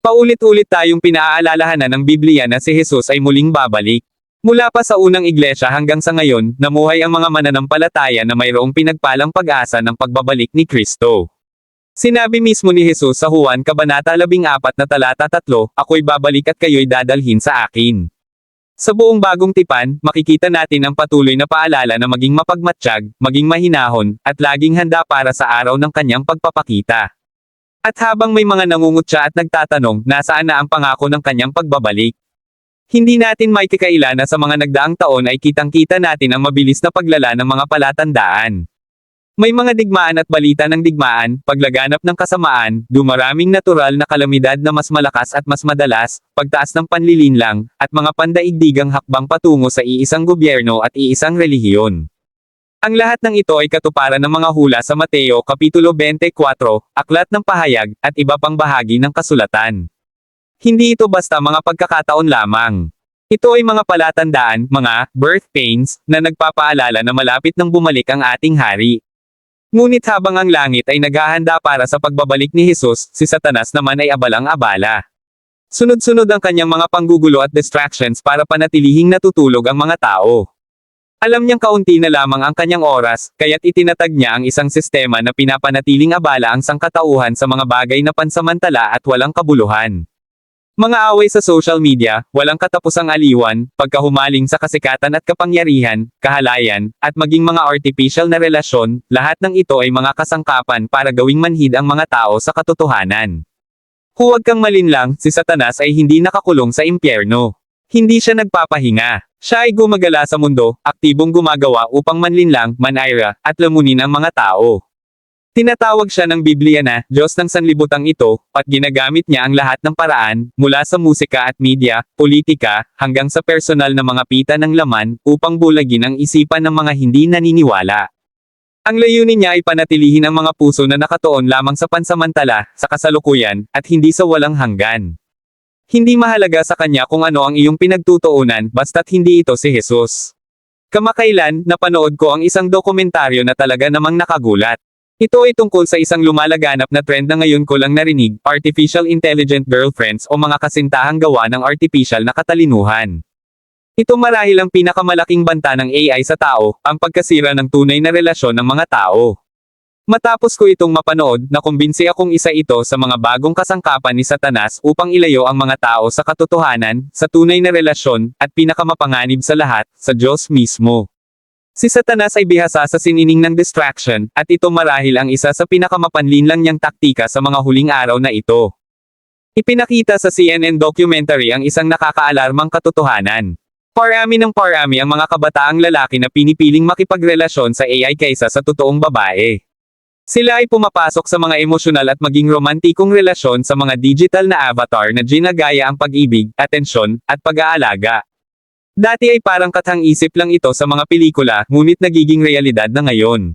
Paulit-ulit tayong pinaalalahanan ng Biblia na si Jesus ay muling babalik. Mula pa sa unang iglesia hanggang sa ngayon, namuhay ang mga mananampalataya na mayroong pinagpalang pag-asa ng pagbabalik ni Kristo. Sinabi mismo ni Jesus sa Juan Kabanata 14 na talata 3, "Ako'y babalik at kayo'y dadalhin sa akin." Sa buong bagong tipan, makikita natin ang patuloy na paalala na maging mapagmatsyag, maging mahinahon, at laging handa para sa araw ng kanyang pagpapakita. At habang may mga nangungutya at nagtatanong, nasaan na ang pangako ng kanyang pagbabalik? Hindi natin maikakaila na sa mga nagdaang taon ay kitang-kita natin ang mabilis na paglala ng mga palatandaan. May mga digmaan at balita ng digmaan, paglaganap ng kasamaan, dumaraming natural na kalamidad na mas malakas at mas madalas, pagtaas ng panlilinlang, at mga pandaigdigang hakbang patungo sa iisang gobyerno at iisang relihiyon. Ang lahat ng ito ay katuparan ng mga hula sa Mateo Kapitulo 24, Aklat ng Pahayag, at iba pang bahagi ng kasulatan. Hindi ito basta mga pagkakataon lamang. Ito ay mga palatandaan, mga birth pains, na nagpapaalala na malapit nang bumalik ang ating hari. Ngunit habang ang langit ay naghahanda para sa pagbabalik ni Jesus, si Satanas naman ay abalang-abala. Sunod-sunod ang kanyang mga panggugulo at distractions para panatilihing natutulog ang mga tao. Alam niyang kaunti na lamang ang kanyang oras, kaya't itinatag niya ang isang sistema na pinapanatiling abala ang sangkatauhan sa mga bagay na pansamantala at walang kabuluhan. Mga away sa social media, walang katapusang aliwan, pagkahumaling sa kasikatan at kapangyarihan, kahalayan, at maging mga artificial na relasyon, lahat ng ito ay mga kasangkapan para gawing manhid ang mga tao sa katotohanan. Huwag kang malinlang, si Satanas ay hindi nakakulong sa impyerno. Hindi siya nagpapahinga. Siya ay gumagala sa mundo, aktibong gumagawa upang manlinlang, manira, at lamunin ang mga tao. Tinatawag siya ng Biblia na Diyos ng sanlibutang ito, at ginagamit niya ang lahat ng paraan, mula sa musika at media, politika, hanggang sa personal na mga pita ng laman, upang bulagin ang isipan ng mga hindi naniniwala. Ang layunin niya ay panatilihin ang mga puso na nakatuon lamang sa pansamantala, sa kasalukuyan, at hindi sa walang hanggan. Hindi mahalaga sa kanya kung ano ang iyong pinagtutuunan, basta't hindi ito si Jesus. Kamakailan, napanood ko ang isang dokumentaryo na talaga namang nakagulat. Ito ay tungkol sa isang lumalaganap na trend na ngayon ko lang narinig, artificial intelligent girlfriends o mga kasintahang gawa ng artificial na katalinuhan. Ito marahil ang pinakamalaking banta ng AI sa tao, ang pagkasira ng tunay na relasyon ng mga tao. Matapos ko itong mapanood, nakumbinsi akong isa ito sa mga bagong kasangkapan ni Satanas upang ilayo ang mga tao sa katotohanan, sa tunay na relasyon, at pinakamapanganib sa lahat, sa Diyos mismo. Si Satanas ay bihasa sa sinining ng distraction, at ito marahil ang isa sa pinakamapanlinlang niyang taktika sa mga huling araw na ito. Ipinakita sa CNN documentary ang isang nakakaalarmang katotohanan. Parami ng parami ang mga kabataang lalaki na pinipiling makipagrelasyon sa AI kaysa sa totoong babae. Sila ay pumapasok sa mga emosyonal at maging romantikong relasyon sa mga digital na avatar na ginagaya ang pag-ibig, atensyon, at pag-aalaga. Dati ay parang kathang-isip lang ito sa mga pelikula, ngunit nagiging realidad na ngayon.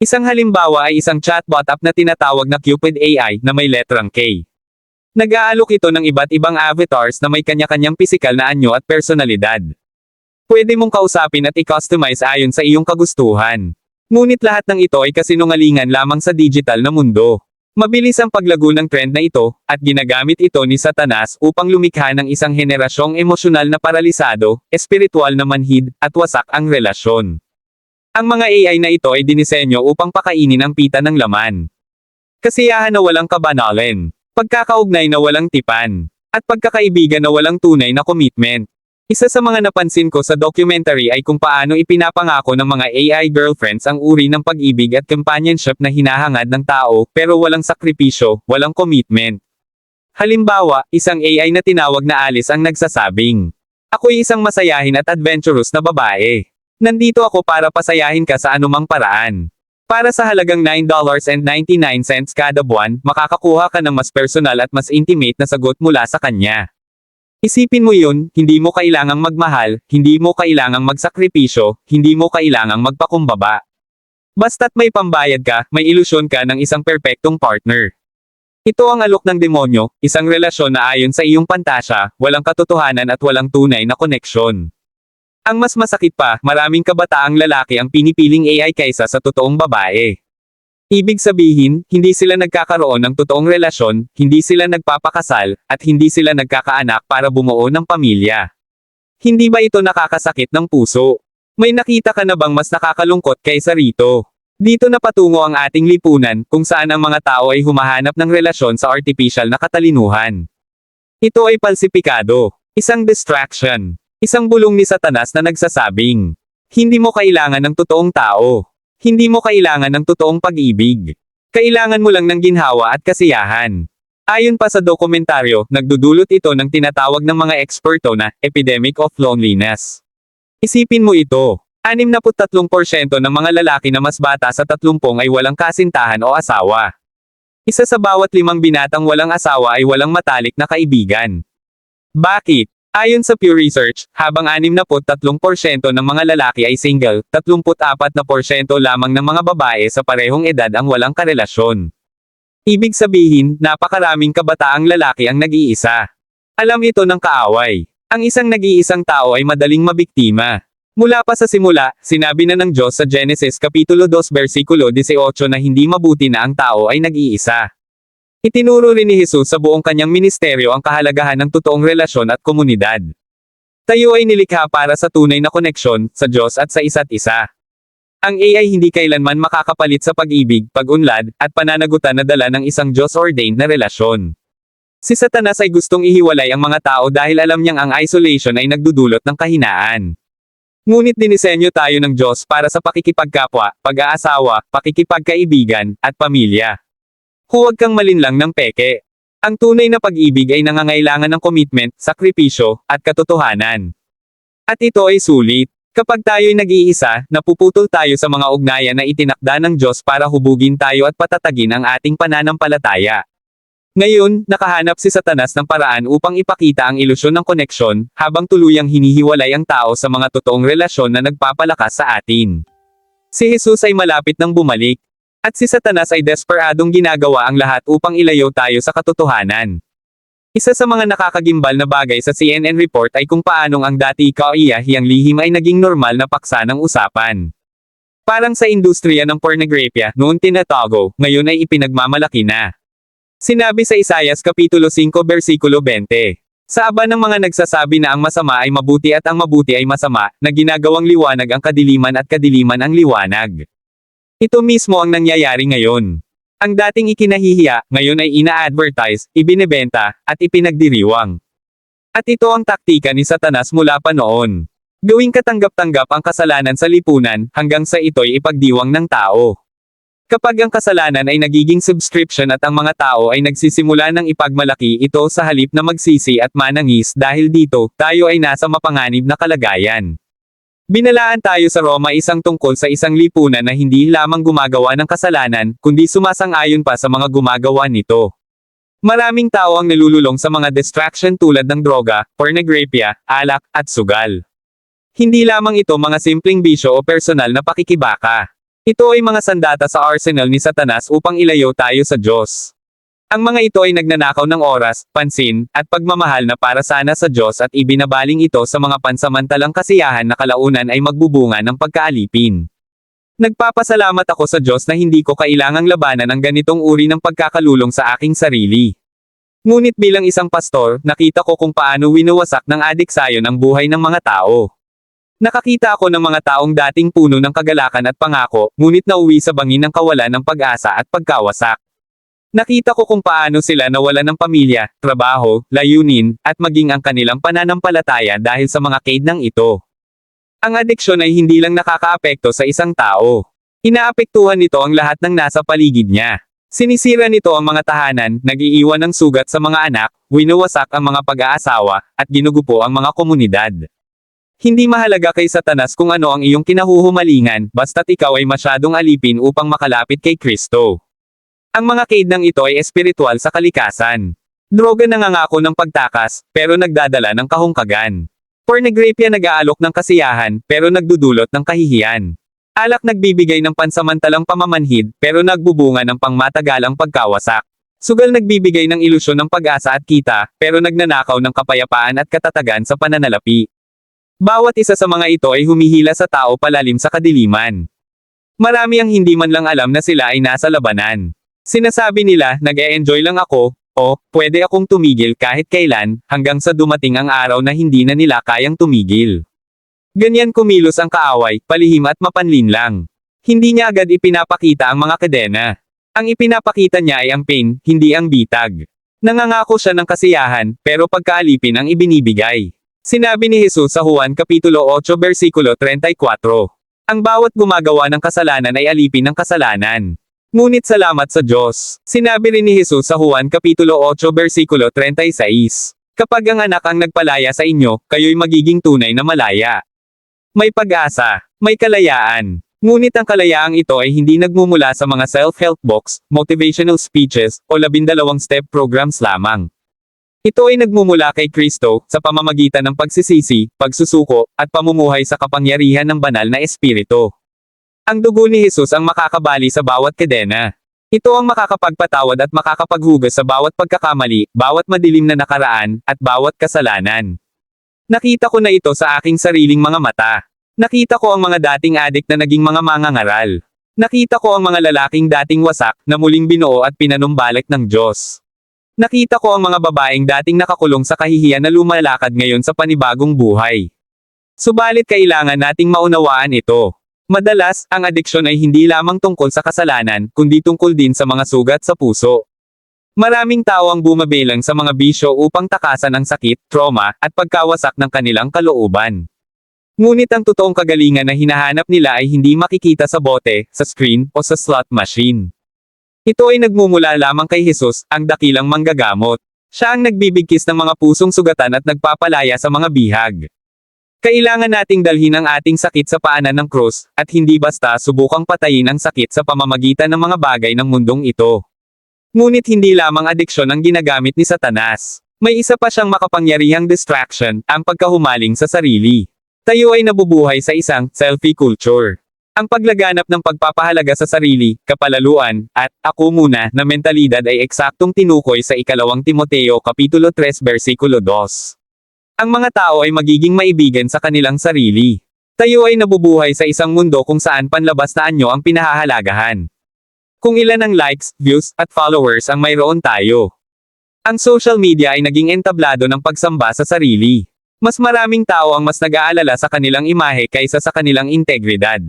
Isang halimbawa ay isang chatbot app na tinatawag na Cupid AI na may letrang K. Nag-aalok ito ng iba't ibang avatars na may kanya-kanyang pisikal na anyo at personalidad. Pwede mong kausapin at i-customize ayon sa iyong kagustuhan. Ngunit lahat ng ito ay kasinungalingan lamang sa digital na mundo. Mabilis ang paglago ng trend na ito, at ginagamit ito ni Satanas upang lumikha ng isang henerasyong emosyonal na paralisado, espiritual na manhid, at wasak ang relasyon. Ang mga AI na ito ay dinisenyo upang pakainin ang pita ng laman. Kasiyahan na walang kabanalan, pagkakaugnay na walang tipan, at pagkakaibigan na walang tunay na commitment. Isa sa mga napansin ko sa documentary ay kung paano ipinapangako ng mga AI girlfriends ang uri ng pag-ibig at companionship na hinahangad ng tao, pero walang sakripisyo, walang commitment. Halimbawa, isang AI na tinawag na Alice ang nagsasabing, "Ako'y isang masayahin at adventurous na babae. Nandito ako para pasayahin ka sa anumang paraan. Para sa halagang $9.99 kada buwan, makakakuha ka ng mas personal at mas intimate na sagot mula sa kanya." Isipin mo yun, hindi mo kailangang magmahal, hindi mo kailangang magsakripisyo, hindi mo kailangang magpakumbaba. Basta't may pambayad ka, may ilusyon ka ng isang perpektong partner. Ito ang alok ng demonyo, isang relasyon na ayon sa iyong pantasya, walang katotohanan at walang tunay na koneksyon. Ang mas masakit pa, maraming kabataang lalaki ang pinipiling AI kaysa sa totoong babae. Ibig sabihin, hindi sila nagkakaroon ng totoong relasyon, hindi sila nagpapakasal, at hindi sila nagkakaanak para bumuo ng pamilya. Hindi ba ito nakakasakit ng puso? May nakita ka na bang mas nakakalungkot kaysa rito? Dito na patungo ang ating lipunan, kung saan ang mga tao ay humahanap ng relasyon sa artificial na katalinuhan. Ito ay palsipikado, isang distraction, isang bulong ni Satanas na nagsasabing, hindi mo kailangan ng totoong tao. Hindi mo kailangan ng totoong pag-ibig. Kailangan mo lang ng ginhawa at kasiyahan. Ayon pa sa dokumentaryo, nagdudulot ito ng tinatawag ng mga eksperto na epidemic of loneliness. Isipin mo ito, 63% ng mga lalaki na mas bata sa 30 ay walang kasintahan o asawa. Isa sa bawat 5 binatang walang asawa ay walang matalik na kaibigan. Bakit? Ayon sa Pew Research, habang 63% ng mga lalaki ay single, 34% lamang ng mga babae sa parehong edad ang walang karelasyon. Ibig sabihin, napakaraming kabataang lalaki ang nag-iisa. Alam ito ng kaaway. Ang isang nag-iisang tao ay madaling mabiktima. Mula pa sa simula, sinabi na ng Diyos sa Genesis Kapitulo 2 versikulo 18 na hindi mabuti na ang tao ay nag-iisa. Itinuro rin ni Jesus sa buong kanyang ministeryo ang kahalagahan ng totoong relasyon at komunidad. Tayo ay nilikha para sa tunay na koneksyon sa Diyos at sa isa't isa. Ang AI hindi kailanman makakapalit sa pag-ibig, pag-unlad, at pananagutan na dala ng isang Diyos-ordained na relasyon. Si Satanas ay gustong ihiwalay ang mga tao dahil alam niyang ang isolation ay nagdudulot ng kahinaan. Ngunit dinisenyo tayo ng Diyos para sa pakikipagkapwa, pag-aasawa, pakikipagkaibigan, at pamilya. Huwag kang malinlang ng peke. Ang tunay na pag-ibig ay nangangailangan ng commitment, sakripisyo, at katotohanan. At ito ay sulit. Kapag tayo'y nag-iisa, napuputol tayo sa mga ugnayan na itinakda ng Diyos para hubugin tayo at patatagin ang ating pananampalataya. Ngayon, nakahanap si Satanas ng paraan upang ipakita ang ilusyon ng koneksyon, habang tuluyang hinihiwalay ang tao sa mga totoong relasyon na nagpapalakas sa atin. Si Jesus ay malapit nang bumalik. At si Satanas ay desperadong ginagawa ang lahat upang ilayo tayo sa katotohanan. Isa sa mga nakakagimbal na bagay sa CNN report ay kung paanong ang dati kaiyahiyang lihim ay naging normal na paksa ng usapan. Parang sa industriya ng pornography, noon tinatago, ngayon ay ipinagmamalaki na. Sinabi sa Isaias Kapitulo 5 versikulo 20. Sa aba ng mga nagsasabi na ang masama ay mabuti at ang mabuti ay masama, na ginagawang liwanag ang kadiliman at kadiliman ang liwanag. Ito mismo ang nangyayari ngayon. Ang dating ikinahihiya, ngayon ay ina-advertise, ibinebenta, at ipinagdiriwang. At ito ang taktika ni Satanas mula pa noon. Gawing katanggap-tanggap ang kasalanan sa lipunan, hanggang sa ito'y ipagdiwang ng tao. Kapag ang kasalanan ay nagiging subscription at ang mga tao ay nagsisimula ng ipagmalaki ito sa halip na magsisi at manangis dahil dito, tayo ay nasa mapanganib na kalagayan. Binalaan tayo sa Roma isang tungkol sa isang lipunan na hindi lamang gumagawa ng kasalanan, kundi sumasang-ayon pa sa mga gumagawa nito. Maraming tao ang nalululong sa mga distraction tulad ng droga, pornography, alak, at sugal. Hindi lamang ito mga simpleng bisyo o personal na pakikibaka. Ito ay mga sandata sa arsenal ni Satanas upang ilayo tayo sa Diyos. Ang mga ito ay nagnanakaw ng oras, pansin, at pagmamahal na para sana sa Diyos at ibinabaling ito sa mga pansamantalang kasiyahan na kalaunan ay magbubunga ng pagkaalipin. Nagpapasalamat ako sa Diyos na hindi ko kailangang labanan ang ganitong uri ng pagkakalulong sa aking sarili. Ngunit bilang isang pastor, nakita ko kung paano winawasak ng adiksayon ang buhay ng mga tao. Nakakita ako ng mga taong dating puno ng kagalakan at pangako, ngunit nauwi sa bangin ng kawalan ng pag-asa at pagkawasak. Nakita ko kung paano sila nawalan ng pamilya, trabaho, layunin, at maging ang kanilang pananampalataya dahil sa mga kaidnang ito. Ang adiksyon ay hindi lang nakakaapekto sa isang tao. Inaapektuhan nito ang lahat ng nasa paligid niya. Sinisira nito ang mga tahanan, nag-iiwan ng sugat sa mga anak, winawasak ang mga pag-aasawa, at ginugupo ang mga komunidad. Hindi mahalaga kay Satanas kung ano ang iyong kinahuhumalingan, basta't ikaw ay masyadong alipin upang makalapit kay Kristo. Ang mga kaidnang ito ay espiritual sa kalikasan. Droga nangangako ng pagtakas, pero nagdadala ng kahungkagan. Pornography nag-aalok ng kasiyahan, pero nagdudulot ng kahihiyan. Alak nagbibigay ng pansamantalang pamamanhid, pero nagbubunga ng pangmatagalang pagkawasak. Sugal nagbibigay ng ilusyon ng pag-asa at kita, pero nagnanakaw ng kapayapaan at katatagan sa pananalapi. Bawat isa sa mga ito ay humihila sa tao palalim sa kadiliman. Marami ang hindi man lang alam na sila ay nasa labanan. Sinasabi nila, nag-e-enjoy lang ako, o, pwede akong tumigil kahit kailan, hanggang sa dumating ang araw na hindi na nila kayang tumigil. Ganyan kumilos ang kaaway, palihim at mapanlinlang. Hindi niya agad ipinapakita ang mga kadena. Ang ipinapakita niya ay ang pain, hindi ang bitag. Nangangako siya ng kasiyahan, pero pagkaalipin ang ibinibigay. Sinabi ni Jesus sa Juan Kapitulo 8 versikulo 34. Ang bawat gumagawa ng kasalanan ay alipin ng kasalanan. Ngunit salamat sa Diyos. Sinabi rin ni Jesus sa Juan Kapitulo 8 versikulo 36. Kapag ang anak ang nagpalaya sa inyo, kayo'y magiging tunay na malaya. May pag-asa, may kalayaan. Ngunit ang kalayaang ito ay hindi nagmumula sa mga self-help books, motivational speeches, o 12-step programs lamang. Ito ay nagmumula kay Kristo, sa pamamagitan ng pagsisisi, pagsusuko, at pamumuhay sa kapangyarihan ng banal na espiritu. Ang dugo ni Jesus ang makakabali sa bawat kadena. Ito ang makakapagpatawad at makakapaghugas sa bawat pagkakamali, bawat madilim na nakaraan, at bawat kasalanan. Nakita ko na ito sa aking sariling mga mata. Nakita ko ang mga dating adik na naging mga mangangaral. Nakita ko ang mga lalaking dating wasak, na muling binuo at pinanumbalik ng Diyos. Nakita ko ang mga babaeng dating nakakulong sa kahihiyan na lumalakad ngayon sa panibagong buhay. Subalit kailangan nating maunawaan ito. Madalas, ang adiksyon ay hindi lamang tungkol sa kasalanan, kundi tungkol din sa mga sugat sa puso. Maraming tao ang bumabelang sa mga bisyo upang takasan ang sakit, trauma, at pagkawasak ng kanilang kalooban. Ngunit ang totoong kagalingan na hinahanap nila ay hindi makikita sa bote, sa screen, o sa slot machine. Ito ay nagmumula lamang kay Jesus, ang dakilang manggagamot. Siya ang nagbibigkis ng mga pusong sugatan at nagpapalaya sa mga bihag. Kailangan nating dalhin ang ating sakit sa paanan ng krus, at hindi basta subukang patayin ang sakit sa pamamagitan ng mga bagay ng mundong ito. Ngunit hindi lamang adiksyon ang ginagamit ni Satanas. May isa pa siyang makapangyarihang distraction, ang pagkahumaling sa sarili. Tayo ay nabubuhay sa isang selfie culture. Ang paglaganap ng pagpapahalaga sa sarili, kapalaluan, at ako muna na mentalidad ay eksaktong tinukoy sa 2 Timoteo Kapitulo 3 versikulo 2. Ang mga tao ay magiging maibigan sa kanilang sarili. Tayo ay nabubuhay sa isang mundo kung saan panlabas na anyo ang pinahahalagahan. Kung ilan ang likes, views, at followers ang mayroon tayo. Ang social media ay naging entablado ng pagsamba sa sarili. Mas maraming tao ang mas nag-aalala sa kanilang imahe kaysa sa kanilang integridad.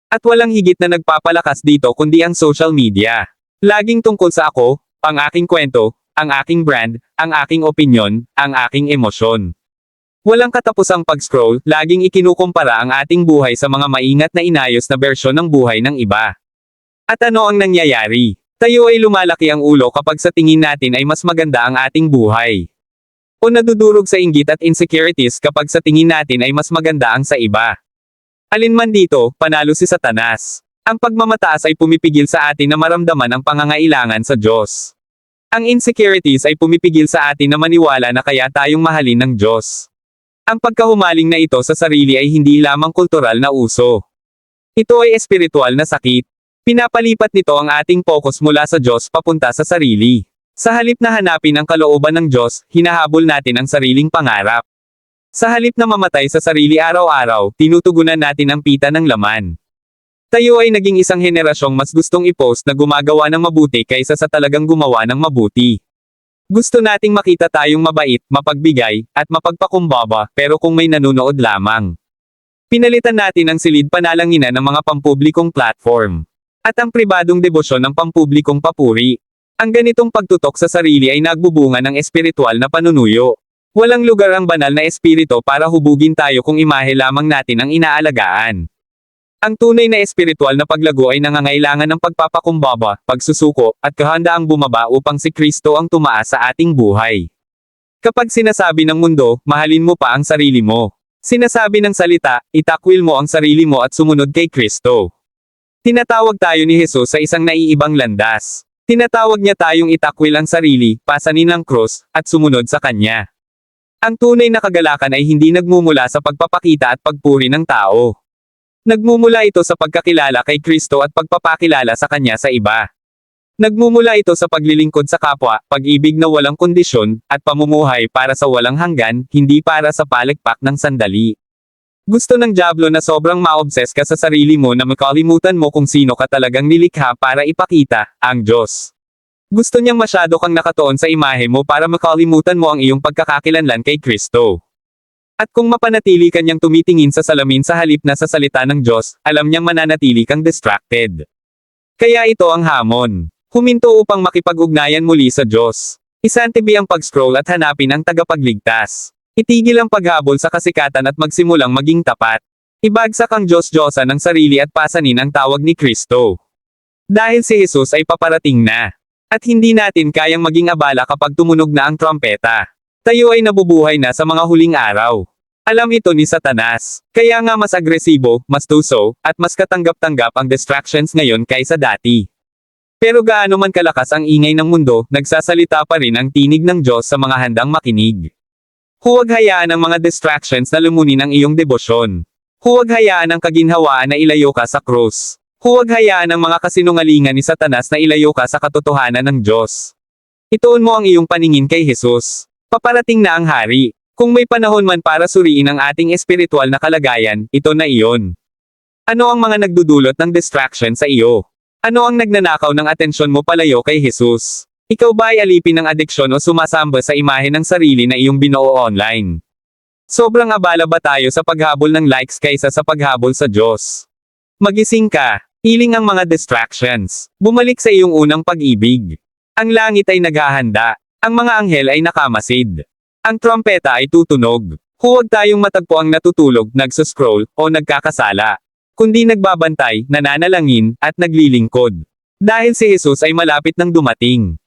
At walang higit na nagpapalakas dito kundi ang social media. Laging tungkol sa ako, ang aking kwento, ang aking brand, ang aking opinyon, ang aking emosyon. Walang katapusang pag-scroll, laging ikinukumpara ang ating buhay sa mga maingat na inayos na bersyon ng buhay ng iba. At ano ang nangyayari? Tayo ay lumalaki ang ulo kapag sa tingin natin ay mas maganda ang ating buhay. O nadudurog sa inggit at insecurities kapag sa tingin natin ay mas maganda ang sa iba. Alinman dito, panalo si Satanas. Ang pagmamataas ay pumipigil sa atin na maramdaman ang pangangailangan sa Diyos. Ang insecurities ay pumipigil sa atin na maniwala na kaya tayong mahalin ng Diyos. Ang pagkahumaling na ito sa sarili ay hindi lamang kultural na uso. Ito ay espiritual na sakit. Pinapalipat nito ang ating focus mula sa Diyos papunta sa sarili. Sa halip na hanapin ang kalooban ng Diyos, hinahabol natin ang sariling pangarap. Sa halip na mamatay sa sarili araw-araw, tinutugunan natin ang pita ng laman. Tayo ay naging isang henerasyong mas gustong i-post na gumagawa ng mabuti kaysa sa talagang gumawa ng mabuti. Gusto nating makita tayong mabait, mapagbigay, at mapagpakumbaba, pero kung may nanonood lamang. Pinalitan natin ang silid panalanginan ng mga pampublikong platform. At ang pribadong debosyon ng pampublikong papuri. Ang ganitong pagtutok sa sarili ay nagbubunga ng espiritual na panunuyo. Walang lugar ang banal na espiritu para hubugin tayo kung imahe lamang natin ang inaalagaan. Ang tunay na espiritual na paglago ay nangangailangan ng pagpapakumbaba, pagsusuko, at kahandaang bumaba upang si Kristo ang tumaas sa ating buhay. Kapag sinasabi ng mundo, mahalin mo pa ang sarili mo. Sinasabi ng salita, itakwil mo ang sarili mo at sumunod kay Kristo. Tinatawag tayo ni Jesus sa isang naiibang landas. Tinatawag niya tayong itakwil ang sarili, pasanin ang krus, at sumunod sa Kanya. Ang tunay na kagalakan ay hindi nagmumula sa pagpapakita at pagpuri ng tao. Nagmumula ito sa pagkakilala kay Kristo at pagpapakilala sa Kanya sa iba. Nagmumula ito sa paglilingkod sa kapwa, pag-ibig na walang kondisyon, at pamumuhay para sa walang hanggan, hindi para sa palikpak ng sandali. Gusto ng dyablo na sobrang ma-obsess ka sa sarili mo na makalimutan mo kung sino ka talagang nilikha para ipakita, ang Diyos. Gusto niyang masyado kang nakatuon sa imahe mo para makalimutan mo ang iyong pagkakakilanlan kay Kristo. At kung mapanatili ka niyang tumitingin sa salamin sa halip na sa salita ng Diyos, alam niyang mananatili kang distracted. Kaya ito ang hamon. Huminto upang makipag-ugnayan muli sa Diyos. Isantabi ang pag-scroll at hanapin ang tagapagligtas. Itigil ang paghabol sa kasikatan at magsimulang maging tapat. Ibagsak ang Diyos-Diyosa ng sarili at pasanin ang tawag ni Kristo. Dahil si Jesus ay paparating na. At hindi natin kayang maging abala kapag tumunog na ang trompeta. Tayo ay nabubuhay na sa mga huling araw. Alam ito ni Satanas. Kaya nga mas agresibo, mas tuso, at mas katanggap-tanggap ang distractions ngayon kaysa dati. Pero gaano man kalakas ang ingay ng mundo, nagsasalita pa rin ang tinig ng Diyos sa mga handang makinig. Huwag hayaan ang mga distractions na lumunin ang iyong debosyon. Huwag hayaan ang kaginhawaan na ilayo ka sa krus. Huwag hayaan ang mga kasinungalingan ni Satanas na ilayo ka sa katotohanan ng Diyos. Ituon mo ang iyong paningin kay Jesus. Paparating na ang hari. Kung may panahon man para suriin ang ating espiritual na kalagayan, ito na iyon. Ano ang mga nagdudulot ng distraction sa iyo? Ano ang nagnanakaw ng atensyon mo palayo kay Jesus? Ikaw ba ay alipin ng adiksyon o sumasamba sa imahe ng sarili na iyong binuo online? Sobrang abala ba tayo sa paghabol ng likes kaysa sa paghabol sa Diyos? Magising ka. Iling ang mga distractions. Bumalik sa iyong unang pag-ibig. Ang langit ay naghahanda. Ang mga anghel ay nakamasid. Ang trompeta ay tutunog. Huwag tayong matagpo ang natutulog, nagsuscroll, o nagkakasala. Kundi nagbabantay, nananalangin, at naglilingkod. Dahil si Jesus ay malapit nang dumating.